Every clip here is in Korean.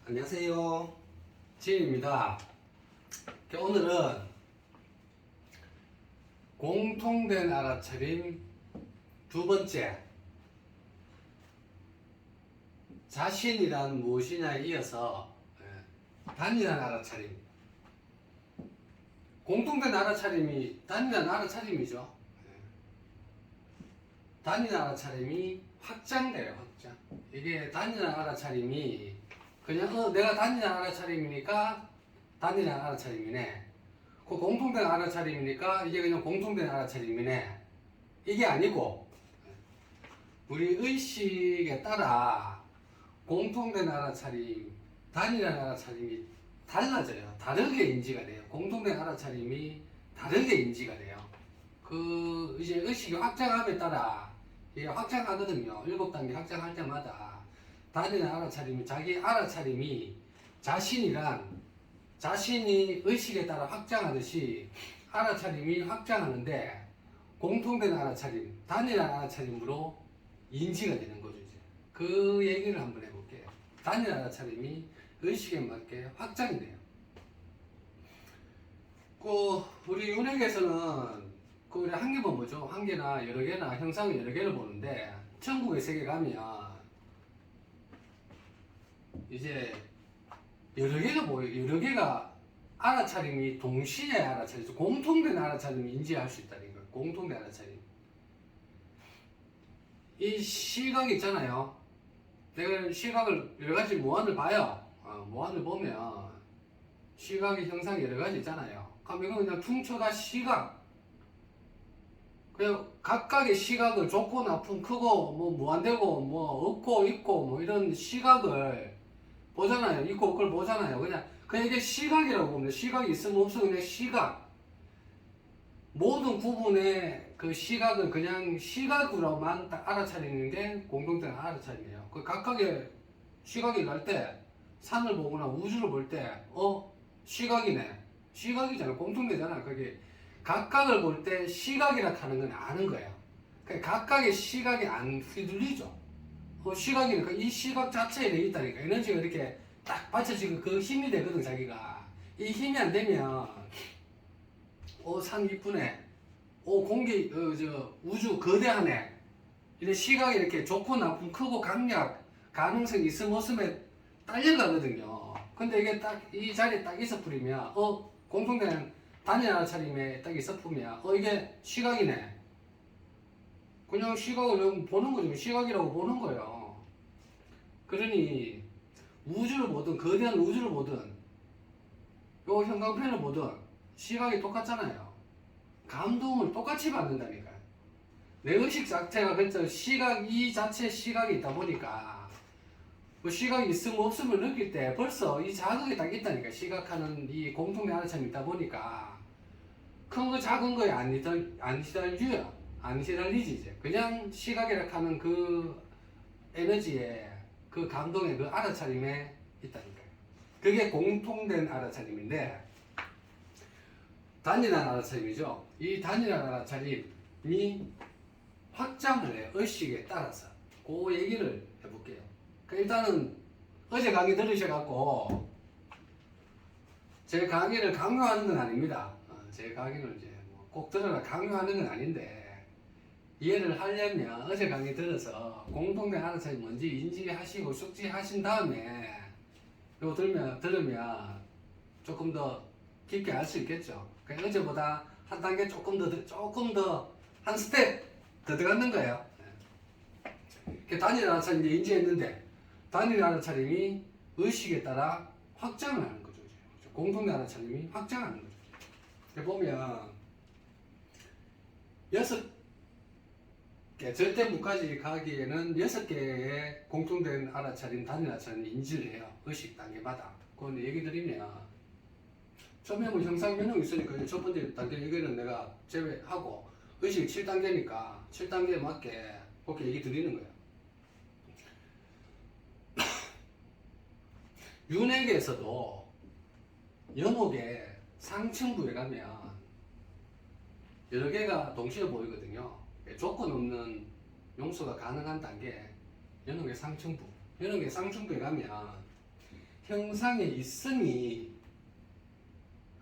안녕하세요. 지인입니다. 오늘은 공통된 알아차림 두 번째, 자신이란 무엇이냐에 이어서 단일한 알아차림. 공통된 알아차림이 단일한 알아차림이죠. 단일한 알아차림이 확장돼요. 확장. 이게 단일한 알아차림이 그냥 내가 단일한 알아차림이니까 단일한 알아차림이네. 그 공통된 알아차림이니까 이게 그냥 공통된 알아차림이네. 이게 아니고 우리 의식에 따라 공통된 알아차림, 단일한 알아차림이 달라져요. 다르게 인지가 돼요. 공통된 알아차림이 다르게 인지가 돼요. 그 이제 의식이 확장함에 따라 이게 확장하거든요. 7단계 확장할 때마다 단일한 알아차림이 자기 알아차림이 자신이 의식에 따라 확장하듯이 알아차림이 확장하는데 공통된 알아차림, 단일한 알아차림으로 인지가 되는 거죠. 이제 그 얘기를 한번 해볼게요. 단일한 알아차림이 의식에 맞게 확장이 돼요. 우리 윤핵에서는 우리 한계본 보죠. 한계나 여러 개나 형상을 여러 개를 보는데 천국의 세계 가면 이제 여러 개가 보여요. 여러 개가 알아차림이 동시에 알아차림, 공통된 알아차림을 인지할 수 있다는 거예요. 공통된 알아차림. 이 시각 있잖아요. 내가 시각을 여러 가지 무한을 봐요. 무한을 보면 시각의 형상이 여러 가지 있잖아요. 그럼 이건 그냥 퉁쳐다 시각. 그냥 각각의 시각을 좋고 나쁜 크고 뭐 무한되고 뭐 없고 있고 뭐 이런 시각을 보잖아요. 있고 없고를 보잖아요. 그냥 이게 시각이라고 보면 시각이 있으면 없으면 그냥 시각. 모든 구분의 그 시각은 그냥 시각으로만 딱 알아차리는 게 공통된 알아차림이에요. 그 각각의 시각이 날 때 산을 보거나 우주를 볼 때 시각이네. 시각이잖아. 공통되잖아. 그게 각각을 볼 때 시각이라 하는 건 아는 거예요. 그러니까 각각의 시각이 안 휘둘리죠. 시각이니까 이 시각 자체에 돼 있다니까. 에너지가 이렇게 딱 받쳐지고 그 힘이 되거든, 자기가. 이 힘이 안 되면, 산 이쁘네. 공기, 우주 거대하네. 이런 시각이 이렇게 좋고 나쁜, 크고 강약, 가능성이 있음 없음에 딸려가거든요. 근데 이게 딱 이 자리에 딱 있어버리면, 공통된 단일 알아차림에 딱 있어버리면, 이게 시각이네. 그냥 시각을 보는 거죠. 시각이라고 보는 거예요. 그러니 우주를 보든 거대한 우주를 보든 요 형광펜을 보든 시각이 똑같잖아요. 감동을 똑같이 받는다니까요. 내 의식 자체가 그래서 이 자체 시각이 있다 보니까 그 시각이 있으면 없으면 느낄 때 벌써 이 자극이 딱 있다니까. 시각하는 이 공통된 알아차림이 있다 보니까 큰 거 작은 거에 안 시달리지 이제. 그냥 시각이라 하는 그 에너지에 그 감동의 그 알아차림에 있다니까요. 그게 공통된 알아차림인데 단일한 알아차림이죠. 이 단일한 알아차림이 확장을 해요. 의식에 따라서. 그 얘기를 해볼게요. 일단은 어제 강의 들으셔갖고 제 강의를 강요하는 건 아닙니다. 제 강의를 이제 꼭 들어라 강요하는 건 아닌데 이해를 하려면 어제 강의 들어서 공통된 알아차림이 뭔지 인지하시고 숙지하신 다음에 이거 들으면 조금 더 깊게 알 수 있겠죠. 그러니까 어제보다 한 단계 조금 더 한 스텝 더 들어가는 거예요. 단일 알아차림 이제 인지했는데 단일 알아차림이 의식에 따라 확장을 하는 거죠. 공통된 알아차림이 확장하는 거죠. 보면 6개, 절대무까지 가기에는 6개의 공통된 알아차림, 단일 알아차림 인지를 해요. 의식 단계마다. 그건 얘기 드리면, 처음에 뭐 형상 변형이 있으니까 첫 번째 단계 얘기는 내가 제외하고, 의식이 7단계니까 7단계에 맞게 그렇게 얘기 드리는 거예요. 윤핵에서도 연옥의 상층부에 가면 여러 개가 동시에 보이거든요. 조건 없는 용서가 가능한 단계, 연옥의 상층부에 가면 형상에 있음이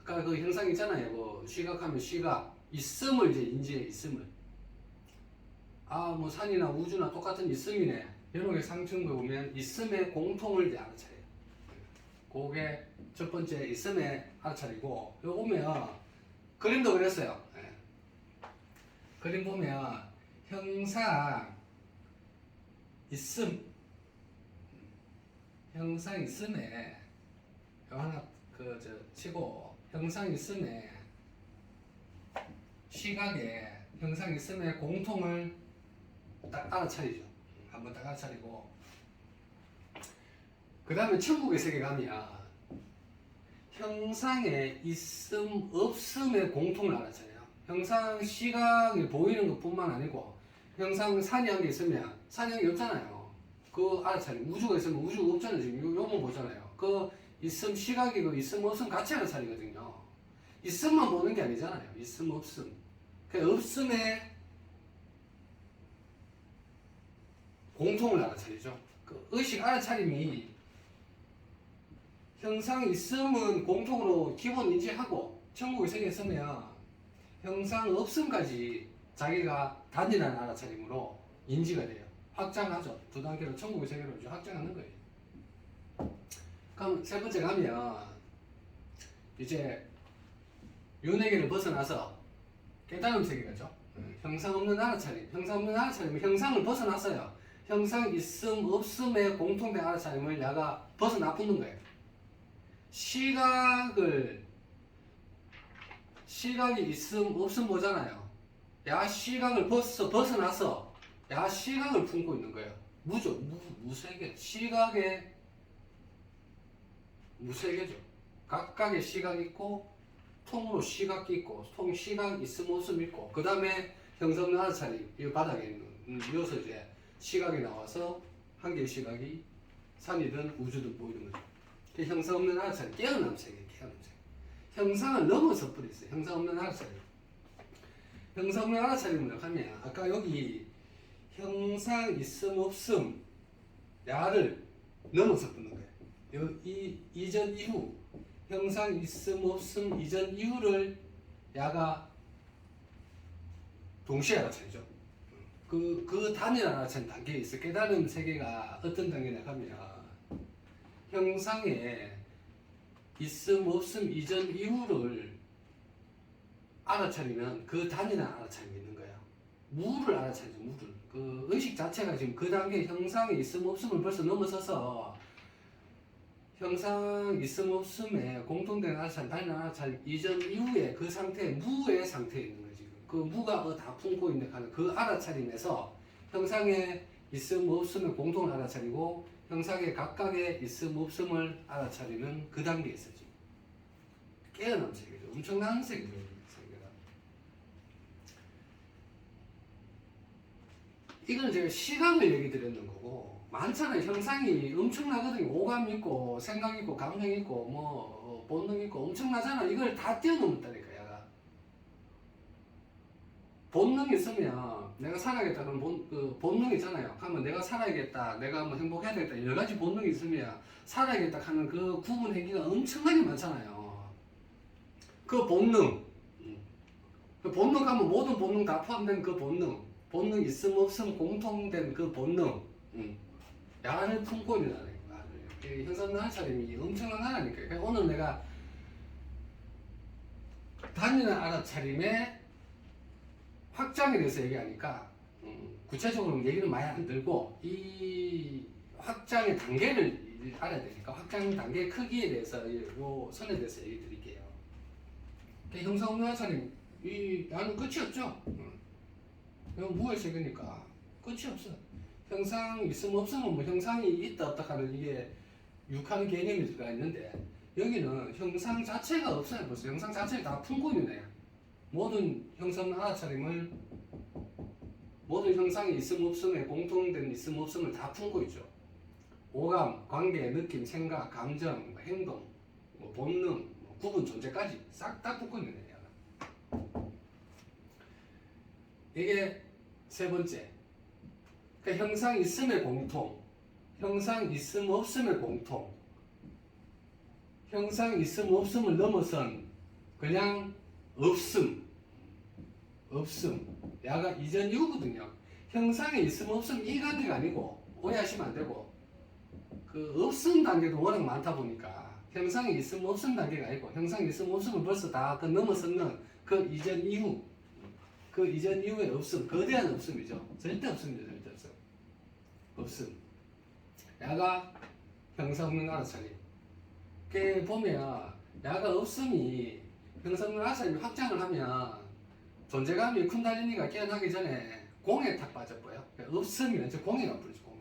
아까 그 형상 있잖아요. 뭐 시각하면 시각 있음을 이제 인지해 있음을. 아 뭐 산이나 우주나 똑같은 있음이네. 이런 게 상층부 보면 있음의 공통을 이제 알아차려요. 그게 첫 번째 있음의 알아차리고 요 보면 그림도 그렸어요. 예. 그림 보면 형상 있음 형상 있음에 요 하나 그 저 치고 형상 있음에 시각에 형상 있음의 공통을 딱 알아차리죠. 한번 딱 알아차리고 그 다음에 천국의 세계 가면 형상의 있음 없음의 공통을 알아차려요. 형상 시각이 보이는 것뿐만 아니고 형상 산이 한 개 있으면 산이 한 개 없잖아요. 그 알아차리고 우주가 있으면 우주가 없잖아요. 지금 요번 보잖아요. 그 있음 시각이고 있음 없음 같이 알아차리거든요. 있음만 보는 게 아니잖아요. 있음 없음. 그 없음의 공통을 알아차리죠. 그 의식 알아차림이 형상 있음은 공통으로 기본 인지하고 천국의 세계에 있으면 형상 없음까지 자기가 단일한 알아차림으로 인지가 돼요. 확장하죠. 두 단계로 천국의 세계로 이제 확장하는 거예요. 그럼 세 번째 가면 이제 윤회계를 벗어나서 깨달음 세계가죠. 형상 없는 알아차림. 형상 없는 알아차림은 형상을 벗어났어요. 형상 있음 없음의 공통된 알아차림을 야가 벗어나붙는 거예요. 시각이 있음 없음 보잖아요. 야 시각을 벗어나서 야 시각을 품고 있는 거예요. 무세계 시각의 무세계죠. 각각의 시각이 있고 통으로 시각이 있고 통 시각 있음 없음 있고 그 다음에 형상 없는 알아차림 이 바닥에 있는 이어서 이제 시각이 나와서 한 개의 시각이 산이든 우주든 보이는 거죠. 형상 없는 알아차림 깨어남 세계 깨어남 세계. 형상을 넘어서 버렸어요. 형상 없는 알아차림. 형상 없는 알아차림을 하면 아까 여기 형상 있음 없음 야를 넘어서 붙는 거예요. 이 이전 이후 형상 있음 없음 이전 이후를 야가 동시에 알아차리죠. 그 단일 알아차림 단계에 있어. 깨달음 세계가 어떤 단계냐 하면 형상에 있음 없음 이전 이후를 알아차리면 그 단일한 알아차림이 있는 거야. 무를 알아차리죠. 무를. 그 의식 자체가 지금 그 단계 형상에 있음 없음을 벌써 넘어서서 형상 있음 없음에 공통된 알아차림, 단일한 알아차림 이전 이후에 그 상태, 무의 상태에 있는 거야 지금. 그 무가 다 품고 있는 그 알아차림에서 형상에 있음 없음의 공통을 알아차리고 형상의 각각의 있음 없음을 알아차리는 그 단계에 있어 지금. 깨어난 세계죠. 엄청난 세계죠. 세계가. 이건 제가 시각을 얘기 드렸는 거고 많잖아요. 형상이 엄청나거든요. 오감 있고 생각 있고 감정 있고 뭐 본능 있고 엄청나잖아. 이걸 다 뛰어넘었다니까 얘가. 본능이 있으면 내가 살아야겠다 그럼 그 본능 있잖아요. 하면 내가 살아야겠다, 내가 뭐 행복해야 되겠다 여러 가지 본능이 있으면 살아야겠다 하는 그 구분 행위가 엄청나게 많잖아요. 그 본능, 그 본능 하면 모든 본능 다 포함된 그 본능 있음 없음 공통된 그 본능, 야를 품고 있는 나라니까. 형상 알아차림이 엄청난 나라니까. 그러니까 오늘 내가 단일한 알아차림의 확장에 대해서 얘기하니까 구체적으로 얘기는 많이 안 들고 이 확장의 단계를 알아야 되니까 확장 단계의 크기에 대해서 이 선에 대해서 얘기 드릴게요. 형상 없는 알아차림 나는 끝이 없죠. 이건 무의 세계니까 끝이 없어. 형상 있음 없으면 뭐 형상이 있다 없다 하는 이게 육하는 개념이 들어가 있는데 여기는 형상 자체가 없어요. 벌써 형상 자체를 다 품고 있는 애야. 모든 형상 알아차림을 모든 형상이 있음 없음에 공통된 있음 없음을 다 품고 있죠. 오감, 관계, 느낌, 생각, 감정, 행동, 뭐 본능, 구분, 존재까지 싹 다 품고 있는 애야. 이게 세 번째. 그러니까 형상 있음의 공통, 형상 있음 없음의 공통. 형상 있음 없음을 넘어선 그냥 없음. 야가 이전 이후거든요. 형상에 있음 없음 이 단계가 아니고 오해하시면 안 되고 그 없음 단계도 워낙 많다 보니까 형상에 있음 없음 단계가 아니고 형상에 있음 없음을 벌써 다 그 넘어섰는 그 이전 이후 그 이전 이후의 없음 거대한 없음이죠. 절대 없음이죠. 절대 없음. 없음. 야가 형상 없는 알아차림. 그 보면 야가 없음이 형상 없는 알아차림이 확장을 하면 존재감이 쿤달리니가 깨어나기 전에 공에 탁 빠져버려. 없음이 먼저 공에 가버리죠. 공에.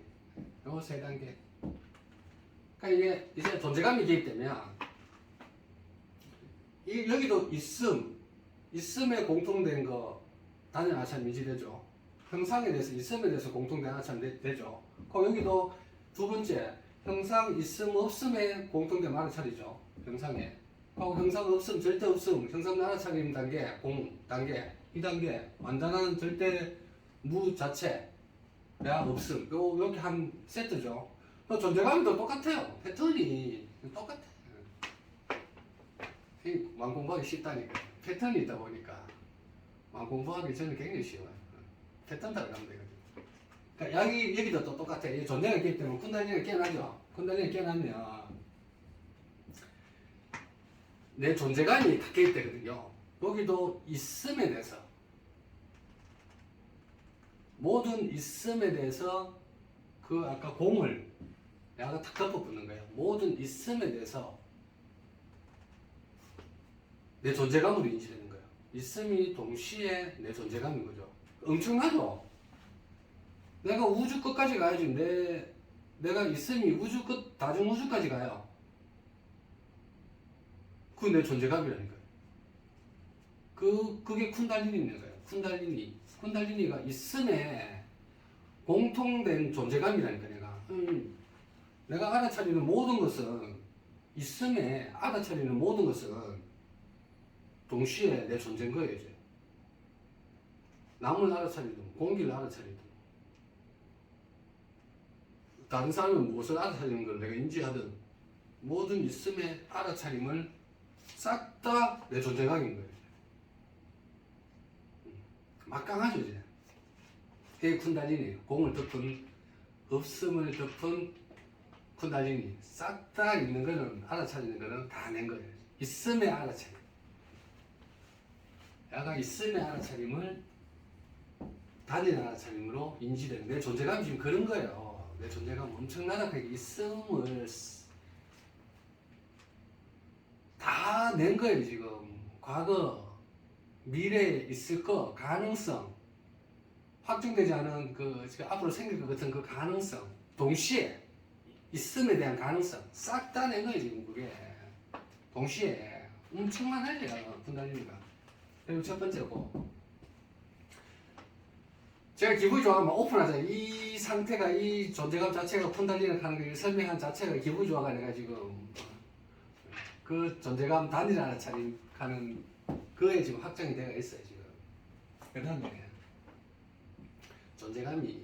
요 세 단계. 그러니까 이게 이제 존재감이 개입되면 여기도 있음에 공통된 거 단일 아차림 인지되죠. 형상에 대해서 있음에 대해서 공통된 아차림 되죠. 그럼 여기도 두 번째 형상 있음 없음에 공통된 알아차리죠. 형상에. 그리고 형상 없음 절대 없음 형상 알아차림 단계 공 단계 이 단계 완전한 절대 무 자체 야 없음 요 이렇게 한 세트죠. 존재감도 똑같아요. 패턴이 똑같아. 공부하기 쉽다니까. 패턴이 있다 보니까 공부하기 저는 굉장히 쉬워요. 패턴 따라 가면 되거든요. 그러니까 여기도 또 똑같아. 이 존재가 있기 때문에 쿤달리니가 깨어나죠. 쿤달리니가 깨어나면 내 존재감이 다 개입되거든요. 여기도 있음에 대해서 모든 있음에 대해서 그 아까 공을 내가 탁 덮어붙는 거예요. 모든 있음에 대해서 내 존재감으로 인지되는 거예요. 있음이 동시에 내 존재감인 거죠. 엄청나죠? 내가 우주 끝까지 가야지. 내가 있음이 우주 끝, 다중우주까지 가요. 그게 내 존재감이라니까요. 그게 쿤달리니인 거예요. 쿤달리니가 있음에 공통된 존재감이라니까, 내가 알아차리는 모든 것은, 있음에 알아차리는 모든 것은 동시에 내 존재인 거예요, 이제. 남을 알아차리든, 공기를 알아차리든, 다른 사람은 무엇을 알아차리는 걸 내가 인지하든, 모든 있음의 알아차림을 싹 다 내 존재감인 거예요. 막강하죠, 이제. 그게 쿤달리니, 공을 덮은, 없음을 덮은 쿤달리니, 싹 다 있는 거는, 알아차리는 거는 다 낸 거예요. 있음의 알아차림. 야가 있음의 알아차림을 단일 알아차림으로 인지되는 내 존재감이 지금 그런 거예요. 내 존재감 엄청나게 있음을 다 낸 거예요, 지금. 과거, 미래에 있을 거, 가능성, 확정되지 않은 지금 앞으로 생길 것 같은 그 가능성, 동시에 있음에 대한 가능성, 싹 다 낸 거예요, 지금 그게. 동시에. 엄청난 할래요, 쿤달리니가. 그리고 첫 번째고. 제가 기분이 좋아하면 오픈하잖아요. 이 상태가, 이 존재감 자체가 쿤달리니 하는 걸 설명한 자체가 기분이 좋아가 내가 지금 그 존재감 단일 알아차림 하는 그에 지금 확정이 되어 있어요, 지금. 그 다음에 존재감이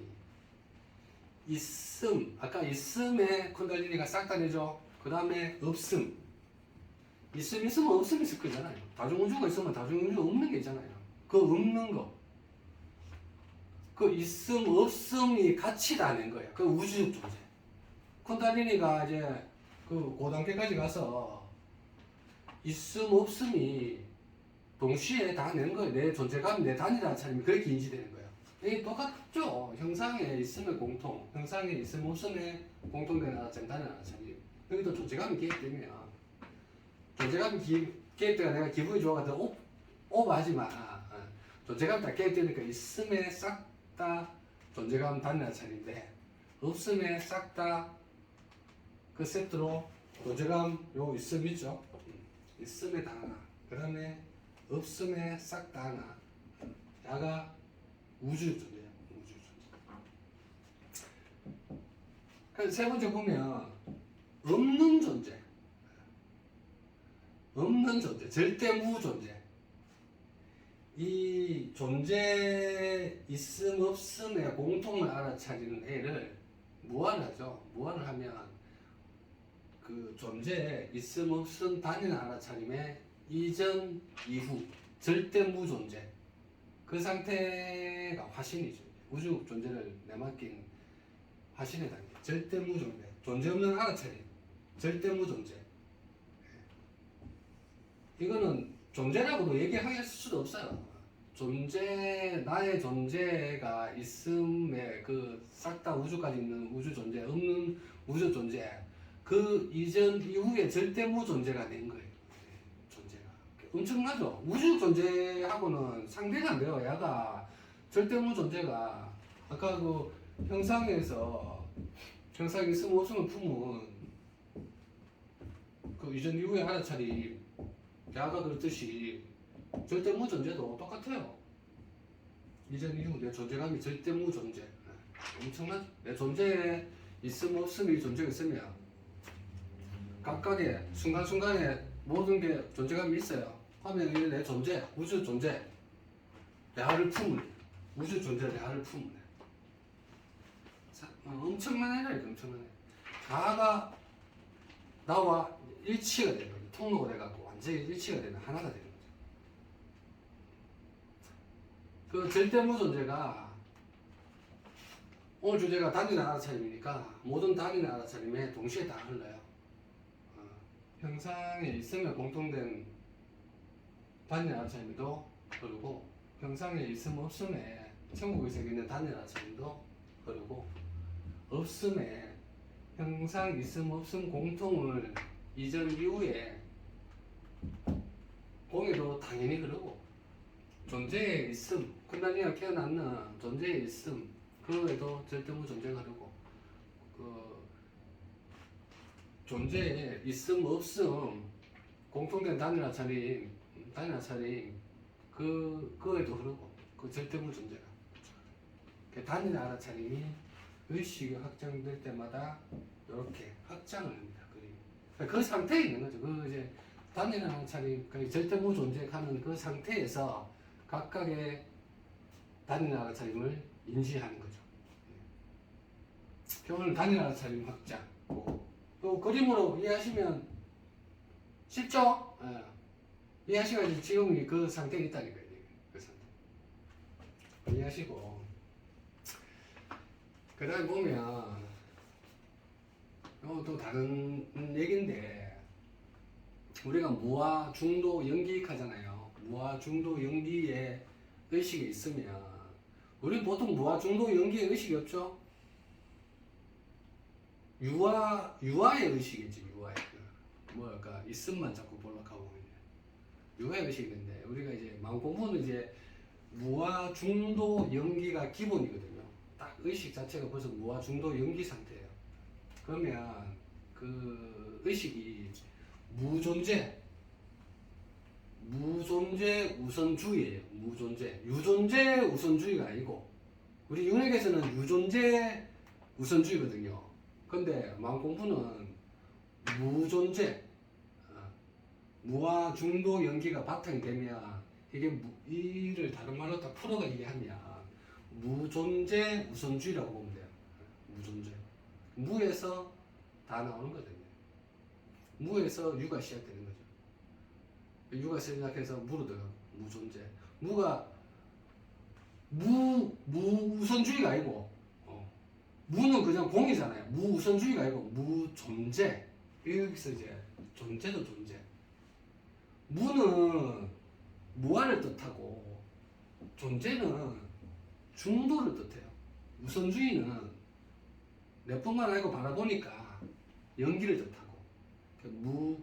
있음, 아까 있음에 쿤달리니가 싹 다 내죠. 그 다음에 없음. 있으면 없음 있을 거잖아요. 다중우주가 있으면 다중우주 없는 게 있잖아요. 그 없는 거. 그 있음, 없음이 같이 다 낸 거예요. 그 우주적 존재. 쿤달리니가 이제 그 단계까지 가서 있음, 없음이 동시에 다 낸 거예요. 내 존재감, 내 단일 알아차림이 그렇게 인지되는 거예요. 이게 똑같죠. 형상에 있음의 공통, 형상에 있음, 없음에 공통된 알아차림, 단일 알아차림. 여기도 존재감이 개입되면 존재감이 개입되가 내가 기분이 좋아가지고 오버하지 마. 존재감이 다 개입되니까 있음에 싹 다 존재감 단일 알아차림인데 없음에 싹 다 그 세트로 존재감 요 있음 있죠. 있음에 다 하나. 그 다음에 없음에 싹 다 하나. 야가 우주 존재야. 우주 존재. 그래서 세 번째 보면 없는 존재. 없는 존재. 절대무 존재. 이 존재 있음 없음의 공통을 알아차리는 애를 무한하죠. 무한을 하면 그 그 존재 있음 없음 단위나 알아차림의 이전 이후 절대 무존재 그 상태가 화신이죠. 우주 존재를 내맡긴 화신의 단계 절대 무존재 존재 없는 알아차림 절대 무존재. 이거는 존재라고도 얘기할 수도 없어요. 존재, 나의 존재가 있음에 그 싹 다 우주까지 있는 우주 존재, 없는 우주 존재, 그 이전 이후에 절대 무존재가 된 거예요. 존재가 엄청나죠. 우주 존재하고는 상대가 안 돼요. 야가 절대 무존재가 아까 그 형상에서 형상 있음 없음을 품은 그 이전 이후에 알아차림 야가 그렇듯이 절대 무존재도 똑같아요. 이전 이후 내 존재감이 절대 무존재. 엄청나죠? 내 존재에 있음 없음이 존재가 있으면 각각의 순간순간에 모든 게 존재감이 있어요. 하면 이게 내 존재, 우주 존재, 내화를 품을 우주 존재 내화를 품을 엄청난 애라니까 엄청난 애. 자아가 나와 일치가 되는 거죠. 통로가 돼갖고 완전히 일치가 되는 하나가 되는 거죠. 그 절대 무존재가 오늘 주제가 단위나 알아차림이니까 모든 단위나 알아차림에 동시에 다 흘러요. 형상에 있으면 공통된 단위나 알아차림도 흐르고 형상에 있음 없음에 천국의 세계에 있는 단위나 알아차림도 흐르고 없음에 형상 있음 없음 공통을 이전 이후에 공에도 당연히 흐르고 존재의 있음 군단이가 깨어났는 존재의 있음 그에도 절대 무존재가 흐르고 그 존재의 있음 없음 공통된 단위나 차림 그에도 흐르고 그 절대 무존재가 그 단위나 알아차림이 의식이 확장될 때마다 이렇게 확장을 합니다. 그 상태에 있는 거죠. 그 이제 단위나 알아차림 그 절대 무존재하는 그 상태에서 각각의 단위나 알아차림을 인지하는 거죠. 오늘 단위나 알아차림 확장 또 그림으로 이해하시면 쉽죠? 이해하시면 지금 그 상태에 있다니까요. 그 상태 이해하시고 그 다음에 보면 또 다른 얘기인데 우리가 무아 중도 연기익 하잖아요. 무아 중도 연기의 의식이 있으면 우리 보통 무아 중도 연기의 의식이 없죠? 유아의 의식이지. 유아의 뭐랄까 있음만 자꾸 볼락하고 유아의 의식이 있는데 우리가 이제 마음공부는 이제 무아 중도 연기가 기본이거든요. 딱 의식 자체가 벌써 무아 중도 연기 상태예요. 그러면 그 의식이 무존재 우선주의예요. 무존재 유존재 우선주의가 아니고 우리 윤핵에서는 유존재 우선주의거든요. 근데 마음공부는 무존재 무아 중도 연기가 바탕이 되면 이게 이를 다른 말로 딱 풀어가 얘기하면 무존재 우선주의라고 보면 돼요. 무존재 무에서 다 나오는 거거든요. 무에서 유가 시작되는 거죠. 유가 시작해서 무로 들어가 무존재 무가 무우선주의가 아니고 무는 그냥 공이잖아요. 무우선주의가 아니고 무존재 여기서 이제 존재도 존재 무는 무아를 뜻하고 존재는 중도를 뜻해요. 우선주의는 내뿐만 아니고 바라보니까 연기를 뜻하고 무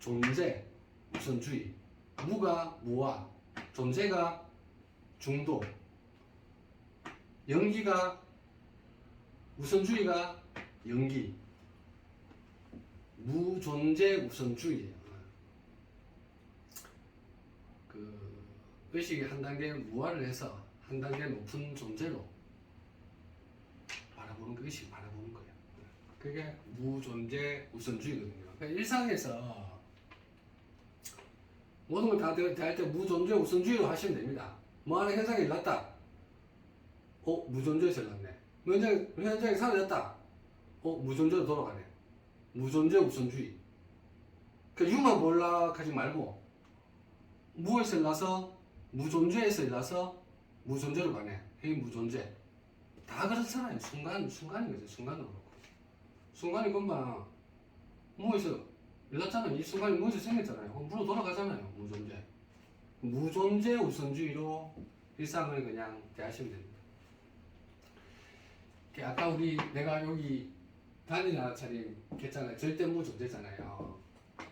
존재 우선주의 무가 무아 존재가 중도 연기가 우선주의가 연기 무존재 우선주의예요. 그 의식이 한 단계 무아를 해서 한 단계 높은 존재로 바라보는 그 의식 바라보는 거예요. 그게 무존재 우선주의거든요. 그러니까 일상에서 모든 걸 다 할 때 무존재 우선주의로 하시면 됩니다. 뭐 하는 현상이 일어났다. 무존재에서 일어났네. 현장이 사라졌다. 무존재로 돌아가네. 무존재 우선주의. 그 유만 몰락하지 말고 무에서 일어나서 무존재에서 일어나서 무존재로 가네. 이게 무존재. 다 그렇잖아요. 순간인 거죠. 순간으로. 순간이 금방 무에서 일어났잖아요. 이 순간이 무에서 생겼잖아요. 그럼 무로 돌아가잖아요. 무존재. 무존재 우선주의로 일상을 그냥 대하시면 됩니다. 아까 내가 여기 단위나 차림 했잖아요. 절대 무존재잖아요.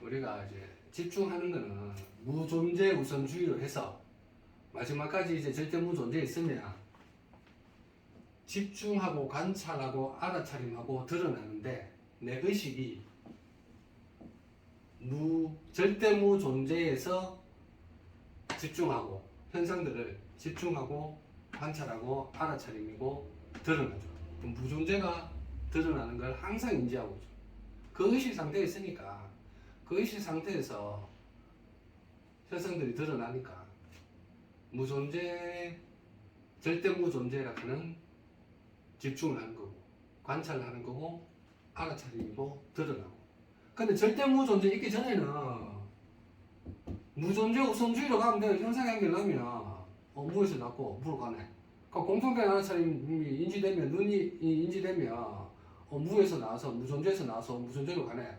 우리가 이제 집중하는 거는 무존재 우선주의로 해서 마지막까지 이제 절대 무존재 있으면 집중하고 관찰하고 알아차림하고 드러나는데 내 의식이 절대 무존재에서 집중하고 현상들을 집중하고 관찰하고 알아차림이고 드러나죠. 무존재가 드러나는 걸 항상 인지하고 있죠. 그 의식 상태에 있으니까 그 의식 상태에서 현상들이 드러나니까 무존재, 절대 무존재라 하는 집중을 하는 거고 관찰을 하는 거고 알아차림이고 드러나고. 근데 절대 무존재 있기 전에는 무존재 우선주의로 가면 돼요. 현상이 연결하면 무에서 났고 무로 가네. 그러니까 공통된 알아차림이 인지되면 눈이 인지되면 무에서 나와서 무존재에서 나와서 무존재로 가네.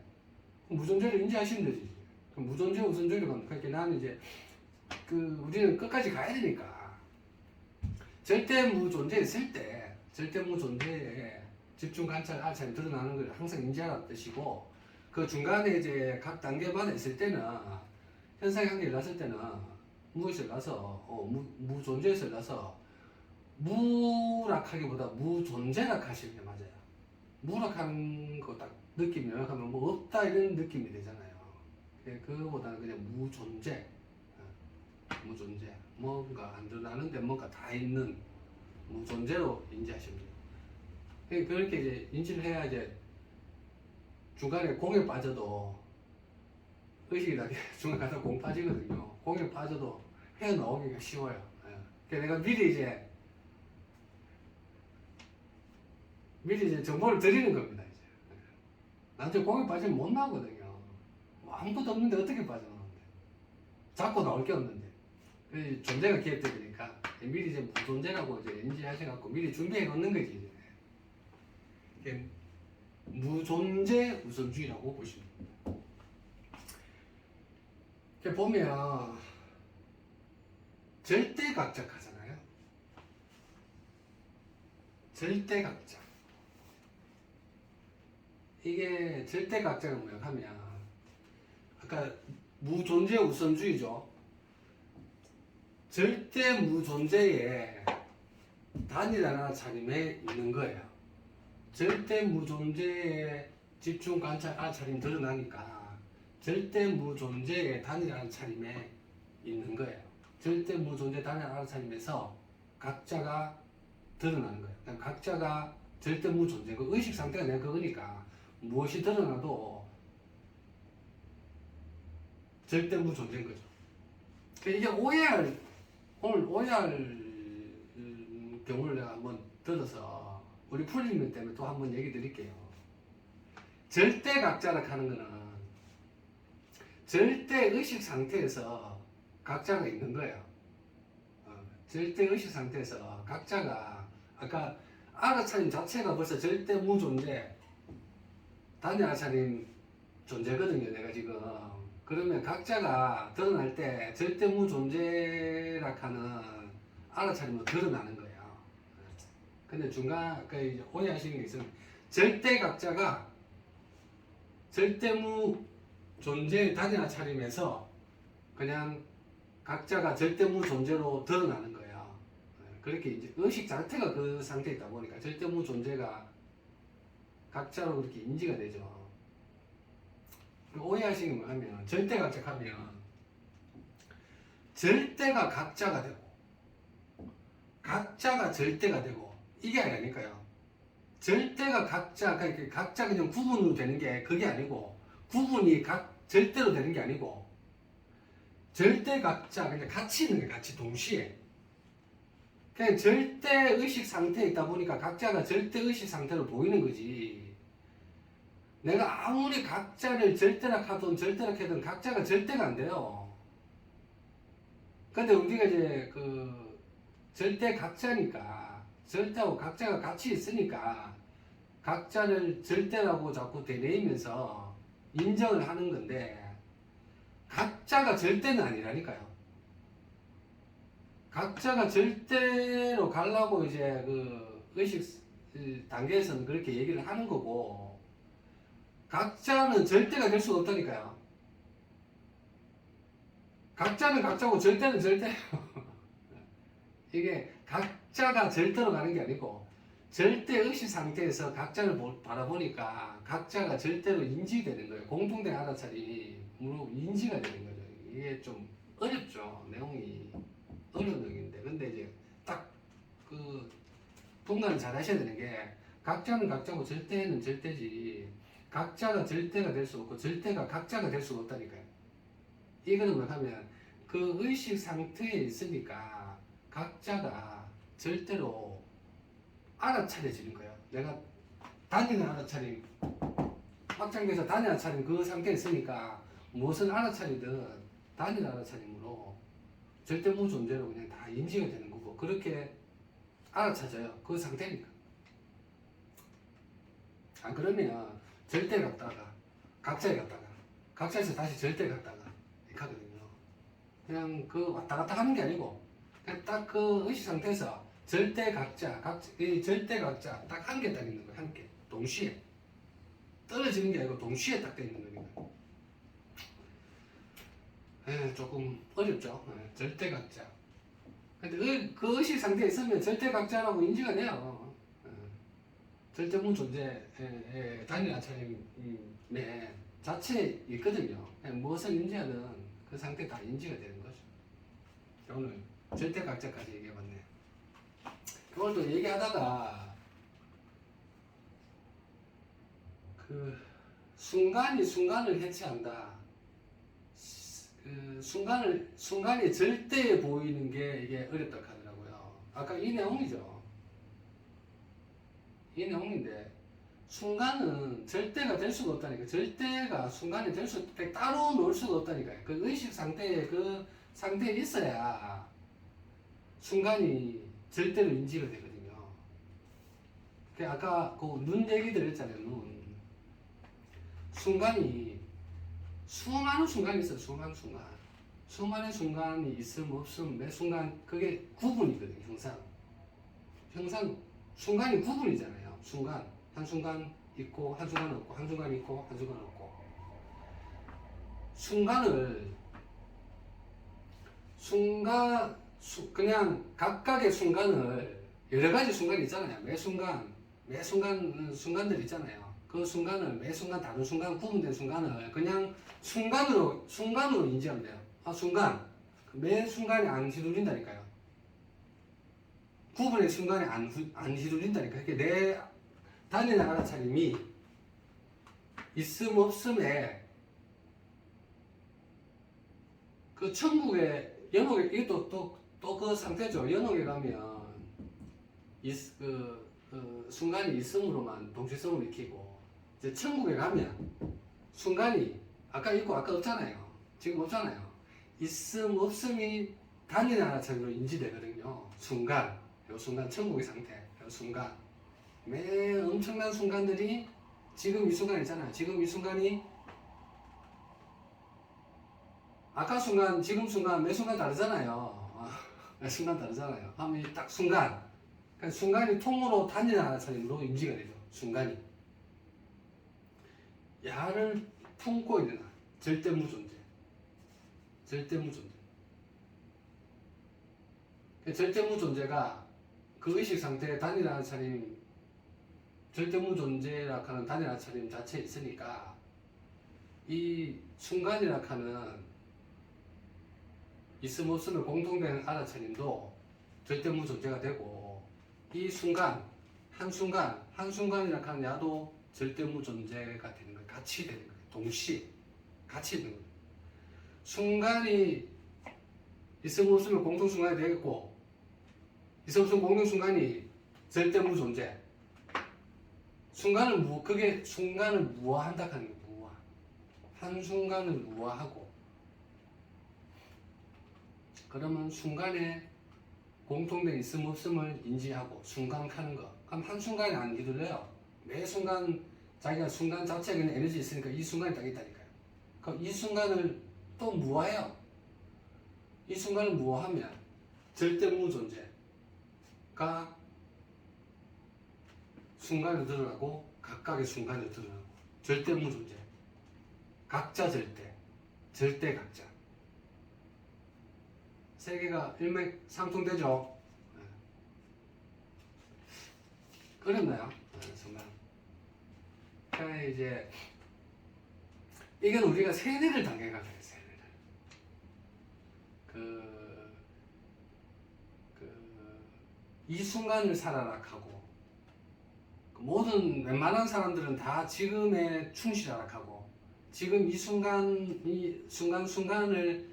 무존재를 인지하시면 되지. 무존재 우선주의로 가면 그러니까 나는 이제 우리는 끝까지 가야 되니까 절대 무존재 있을 때 절대 무존재에 집중 관찰 알아차림 드러나는 걸 항상 인지하라는 뜻이고 그 중간에 이제 각 단계마다 있을 때는 현상이 한 개 일어났을 때는 무에서 일어나서 무존재에서 일어나서 무락하기보다 무존재락 하시는 게 맞아요. 무락하는 거 딱 느낌이 명확하면 뭐 없다 이런 느낌이 되잖아요. 그거보다는 그냥 무존재, 무존재, 뭔가 안 드러나는데 뭔가 다 있는 무존재로 인지하시면 돼요. 그렇게 이제 인지를 해야 이제 중간에 공에 빠져도 의식이 다 중간에 가다 공 빠지거든요. 공에 빠져도 헤어나오기가 쉬워요. 그래서 내가 미리 이제 정보를 드리는 겁니다. 이제 나중에 공에 빠지면 못 나오거든요. 뭐 아무것도 없는데 어떻게 빠져나오는데? 자꾸 나올 게 없는데. 존재가 기획되니까 미리 이제 무존재라고 이제 인지하셔갖고 미리 준비해 놓는 거지. 이제. 무존재 우선주의라고 보시면 됩니다. 이렇게 보면 절대각작 하잖아요. 절대각작. 이게 절대각작은 뭐야 하면 아까 무존재 우선주의죠. 절대 무존재에 단일하나 차림에 있는 거예요. 절대 무존재에 집중 관찰 알아차림 드러나니까 절대 무존재의 단일 알아차림에 있는 거예요. 절대 무존재 단일 알아차림에서 각자가 드러나는 거예요. 그러니까 각자가 절대 무존재, 그 의식 상태가 내가 그거니까 무엇이 드러나도 절대 무존재인 거죠. 그러니까 이게 오늘 오해할 경우를 내가 한번 들어서 우리 풀리는 때문에 또 한번 얘기 드릴게요. 절대각자라 하는 거는 절대 의식 상태에서 각자가 있는 거예요. 절대 의식 상태에서 각자가 아까 알아차림 자체가 벌써 절대 무존재 단위 알아차림 존재거든요. 내가 지금 그러면 각자가 드러날 때 절대 무존재라 하는 알아차림으로 드러나는 거예요. 근데 중간 이제 오해하시는 게 있으면 절대각자가 절대무 존재 단위나 차림에서 그냥 각자가 절대무 존재로 드러나는 거예요. 그렇게 이제 의식 자체가 그 상태에 있다 보니까 절대무 존재가 각자로 그렇게 인지가 되죠. 오해하시는 게 뭐냐면 절대각자 하면 절대가 각자가 되고 각자가 절대가 되고 이게 아니니까요. 절대가 각자, 그러니까 각자 그냥 구분으로 되는 게 그게 아니고 구분이 절대로 되는 게 아니고 절대 각자 그냥 같이 있는 게 같이 동시에 그냥 절대 의식 상태에 있다 보니까 각자가 절대 의식 상태로 보이는 거지. 내가 아무리 각자를 절대락하든 절대락하든 각자가 절대가 안 돼요. 근데 우리가 이제 그 절대 각자니까 절대하고 각자가 같이 있으니까 각자를 절대라고 자꾸 되뇌이면서 인정을 하는 건데 각자가 절대는 아니라니까요. 각자가 절대로 가려고 이제 그 의식 단계에서는 그렇게 얘기를 하는 거고 각자는 절대가 될 수가 없다니까요. 각자는 각자고 절대는 절대예요. 이게 각자가 절대로 가는 게 아니고 절대 의식 상태에서 각자를 바라보니까 각자가 절대로 인지되는 거예요. 공통된 알아차림으로 인지가 되는 거죠. 이게 좀 어렵죠. 내용이 어려운 내용인데 근데 이제 딱 그 분간을 잘 하셔야 되는 게 각자는 각자고 절대는 절대지 각자가 절대가 될 수 없고 절대가 각자가 될 수가 없다니까요. 이거는 뭐냐면 그 의식 상태에 있으니까 각자가 절대로 알아차려지는 거예요. 내가 단위는 알아차림, 확장돼서 단위 알아차림 그 상태에 있으니까 무엇을 알아차리든 단위 알아차림으로 절대무 존재로 그냥 다 인지가 되는 거고 그렇게 알아차져요. 그 상태니까. 안 그러면 절대 갔다가 각자에 갔다가 각자에서 다시 절대 갔다가 이렇게 하거든요. 그냥 그 왔다 갔다 하는 게 아니고 그냥 딱 그 의식 상태에서 절대 각자, 이 절대 각자 딱 한 개 딱 있는 거예요. 한 개. 동시에. 떨어지는 게 아니고 동시에 딱 돼 있는 거니까. 조금 어렵죠. 절대 각자. 근데 그 의식 상태에 있으면 절대 각자라고 인지가 돼요. 절대무 존재의 단일 아차림의 자체에 있거든요. 무엇을 인지하든 그 상태 다 인지가 되는 거죠. 오늘 절대 각자까지 얘기해봤네. 그걸 또 얘기하다가 그 순간이 순간을 해체한다. 그 순간이 절대에 보이는 게 이게 어렵다 하더라고요. 아까 이 내용이죠. 이 내용인데 순간은 절대가 될 수가 없다니까. 절대가 순간이 될 수 따로 놓을 수가 없다니까요. 그 의식 상태에 그 상태에 있어야 순간이 절대로 인지가 되거든요. 그 아까 그 눈 얘기 드렸잖아요. 눈. 순간이 수많은 순간이 있어요. 수많은 순간. 수많은 순간이 있음 없음 매 순간 그게 구분이거든요. 형상 순간이 구분이잖아요. 순간 한순간 있고 한순간 없고 한순간 있고 한순간 없고 그냥 각각의 순간을 여러 가지 순간이 있잖아요. 매 순간 순간들 있잖아요. 그 순간을 매 순간 다른 순간 구분된 순간을 그냥 순간으로 인지하면 돼요. 순간 매 순간이 안 휘둘린다니까요. 구분의 순간이 안 휘둘린다니까. 그게 내 단위의 알아차림이 있음 없음에 그 천국의 연옥에 이것도 또 그 상태죠. 연옥에 가면 그 순간이 있음으로만 동시성을 익히고 이제 천국에 가면 순간이 아까 있고 아까 없잖아요. 지금 없잖아요. 있음 없음이 단위 알아차림으로 인지되거든요. 요 순간 천국의 상태, 요 순간 매 엄청난 순간들이 지금 이 순간 있잖아요. 지금 이 순간이 아까 순간, 지금 순간, 매 순간 다르잖아요. 매 순간 다르잖아요. 하면 딱 순간. 그러니까 순간이 통으로 단일 알아차림으로 인지가 되죠. 순간이. 야를 품고 있는 한. 절대무존재. 절대무존재. 절대무존재가 그 의식 상태에 단일 알아차림, 절대무존재라 하는 단일 알아차림 자체에 있으니까 이 순간이라 하는 있음 없음을 공통된 알아차림도 절대무 존재가 되고 이 순간 한순간이라 하는 야도 절대무 존재가 되는 거예요. 같이 되는 거예요. 동시에 같이 되는 거예요. 순간이 있음 없음을 공통순간이 되겠고 있음 없음 공통순간이 절대무 존재 그게 순간을 무화한다 하는 게 무화. 한순간을 무화하고, 그러면 순간에 공통된 있음 없음을 인지하고 순간 가는 거. 그럼 한순간에 안 휘둘려요. 매 순간 자기가 순간 자체에 그냥 에너지 있으니까 이 순간이 딱 있다니까요. 그럼 이 순간을 또 무화해요. 이 순간을 무화하면 절대무 존재가 순간에 드러나고 각각의 순간에 드러나고 절대무 존재, 각자 절대, 절대 각자. 세 개가 일맥상통되죠. 어렵나요? 정말. 그러니까 이제 이건 우리가 세뇌를 당해가지고 세뇌를. 이 순간을 살아라 하고 모든 웬만한 사람들은 다 지금에 충실하라 하고 지금 이 순간을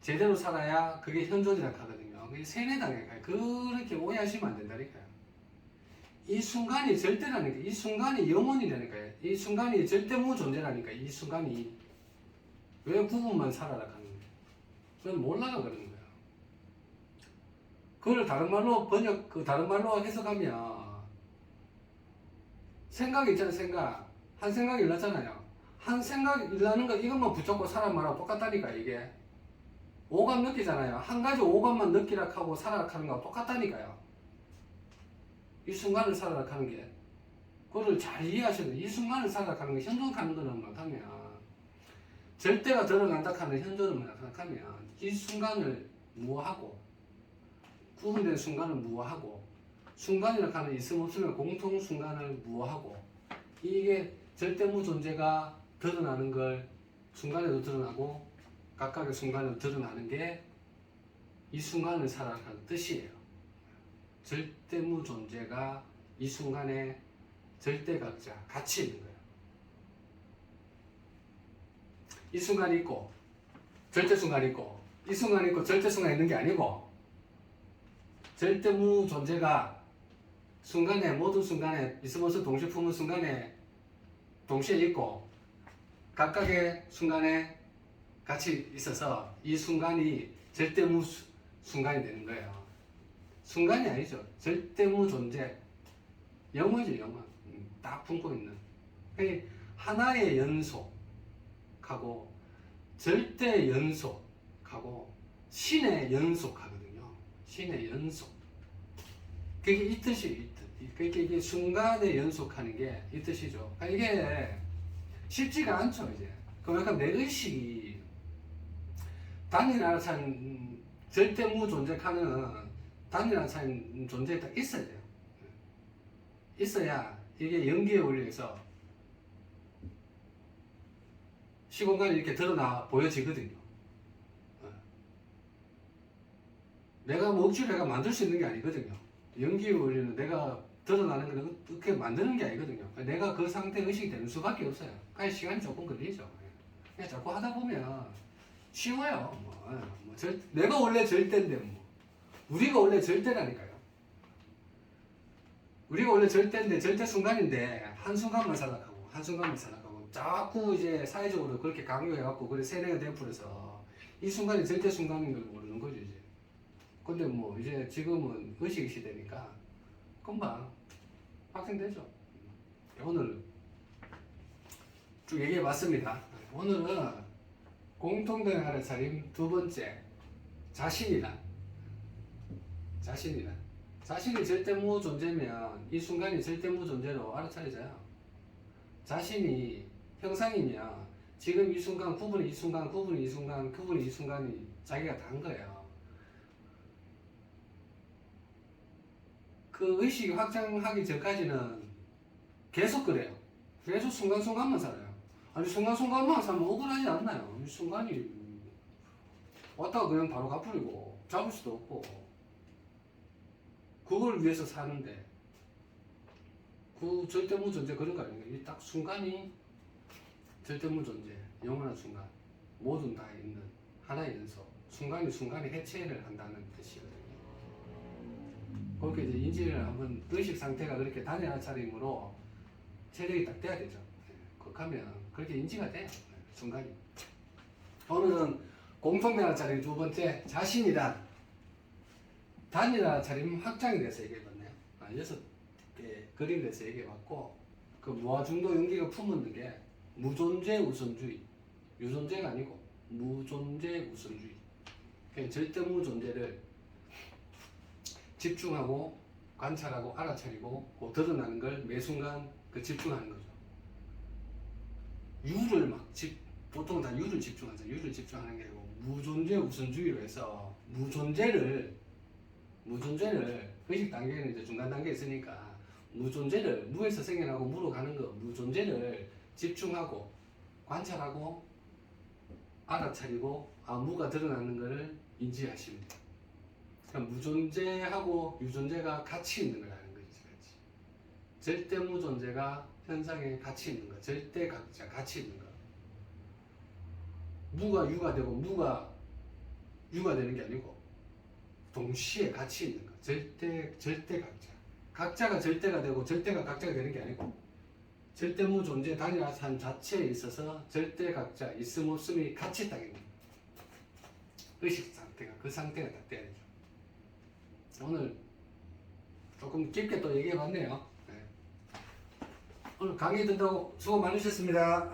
제대로 살아야 그게 현존이라 하거든요. 그게 세뇌당해가요. 그렇게 오해하시면 안 된다니까요. 이 순간이 절대라니까, 이 순간이 영원이라니까요. 이 순간이 절대무 존재라니까. 이 순간이 왜 부분만 살아라 하는 거예요. 그건 몰라가 그러는 거예요. 그걸 다른 말로 다른 말로 해석하면 생각이 있잖아요. 한 생각이 일어나잖아요. 한 생각이 일어나는 거 이것만 붙잡고 사람 말하고 똑같다니까 이게. 오감 느끼잖아요. 한 가지 오감만 느끼라 하고 살아라 하는 거하고 똑같다니까요. 이 순간을 살아라 하는 게. 그거를 잘 이해하셔야 돼요. 이 순간을 살아라 하는 게 현존하는 거는 뭐냐면 절대가 드러난다 하는 현존을 생각하면 이 순간을 무엇하고 구분된 순간을 무엇하고 순간이라 하는 있음 없으면 공통 순간을 무엇하고 이게 절대무 존재가 드러나는 걸 순간에도 드러나고 각각의 순간에도 드러나는 게 이 순간을 살아가는 뜻이에요. 절대무 존재가 이 순간에 절대각자 같이 있는 거예요. 이 순간이 있고 절대 순간이 있고 이 순간이 있고 절대 순간이 있는 게 아니고 절대무 존재가 순간에 모든 순간에 있으면서 동시에 품은 순간에 동시에 있고 각각의 순간에 같이 있어서 이 순간이 절대무 순간이 되는 거예요. 순간이 아니죠. 절대무 존재. 영원이죠, 영원. 딱 품고 있는. 하나의 연속하고 절대 연속하고 신의 연속하거든요. 신의 연속. 그게 이 뜻이에요, 이 뜻. 그러니까 이게 순간에 연속하는 게 이 뜻이죠. 그러니까 이게 쉽지가 않죠, 이제. 그럼 약간 내 의식이 단일하는 절대무 존재하는 단일한 존재에 딱 있어야 돼요. 있어야 이게 연기의 원리에서 시공간이 이렇게 드러나 보여지거든요. 내가 뭐 억지로 내가 만들 수 있는 게 아니거든요. 연기의 원리는 내가 드러나는 걸 어떻게 만드는 게 아니거든요. 내가 그 상태 의식이 되는 수밖에 없어요. 그냥 시간이 조금 걸리죠. 그냥 자꾸 하다 보면 쉬워요. 내가 원래 절대인데 우리가 원래 절대라니까요. 우리가 원래 절대인데 절대 순간인데 한순간만 살아가고 한순간만 살아가고 자꾸 이제 사회적으로 그렇게 강요해갖고 그래 세뇌가 되어버려서 이 순간이 절대 순간인 걸 모르는 거죠 이제. 근데 이제 지금은 의식 시대니까 금방 확생되죠. 오늘 쭉 얘기해봤습니다. 오늘은 공통된 알아차림 두 번째 자신이란 자신이 절대무 존재면 이 순간이 절대무 존재로 알아차려져요. 자신이 형상이면 지금 이 순간 구분이 이 순간 구분이 이 순간 구분이 이 순간이 자기가 단 거예요. 그 의식이 확장하기 전까지는 계속 그래요. 계속 순간순간만 살아요. 아니 순간순간만 살면 억울하지 않나요? 이 순간이 왔다가 그냥 바로 갚으리고 잡을 수도 없고 그걸 위해서 사는데 그 절대무 존재 그런 거 아닙니까? 이 딱 순간이 절대무 존재, 영원한 순간, 모든 다 있는 하나의 연속. 순간이 해체를 한다는 뜻이거든요. 그렇게 이제 인지를 한번 의식 상태가 그렇게 단일한 차림으로 체력이 딱 돼야 되죠. 그렇게 하면 그렇게 인지가 돼요. 순간이. 오늘은 공통된 차림 두 번째, 자신이란 단일화 차림 확장에 대해서 얘기해봤네요. 6개 그림에 대해서 얘기해봤고, 그 무아중도 용기가 품는 게 무존재 우선주의, 유존재가 아니고 무존재 우선주의. 그냥 절대 무존재를 집중하고 관찰하고 알아차리고 그 드러나는 걸 매 순간 그 집중하는 거죠. 유를 보통 다 유를 집중하죠. 유를 집중하는 게 아니고 무존재 우선주의로 해서 무존재를 의식 단계는 이제 중간 단계에 있으니까 무존재를 무에서 생겨나고 무로 가는 거 무존재를 집중하고 관찰하고 알아차리고 무가 드러나는 것을 인지하십니다. 그러니까 무존재하고 유존재가 같이 있는 걸 아는 거지. 절대 무존재가 현상에 같이 있는 거, 절대 각자 같이 있는 거. 무가 유가 되고 무가 유가 되는 게 아니고 동시에 같이 있는 거. 절대 각자. 각자가 절대가 되고 절대가 각자가 되는 게 아니고 절대 무존재 단일화 삶 자체에 있어서 절대 각자 있음 없음이 같이 있다는 거예요. 의식 상태가 그 상태가 다 돼야 되죠. 오늘 조금 깊게 또 얘기해 봤네요. 네. 오늘 강의 듣다고 수고 많으셨습니다.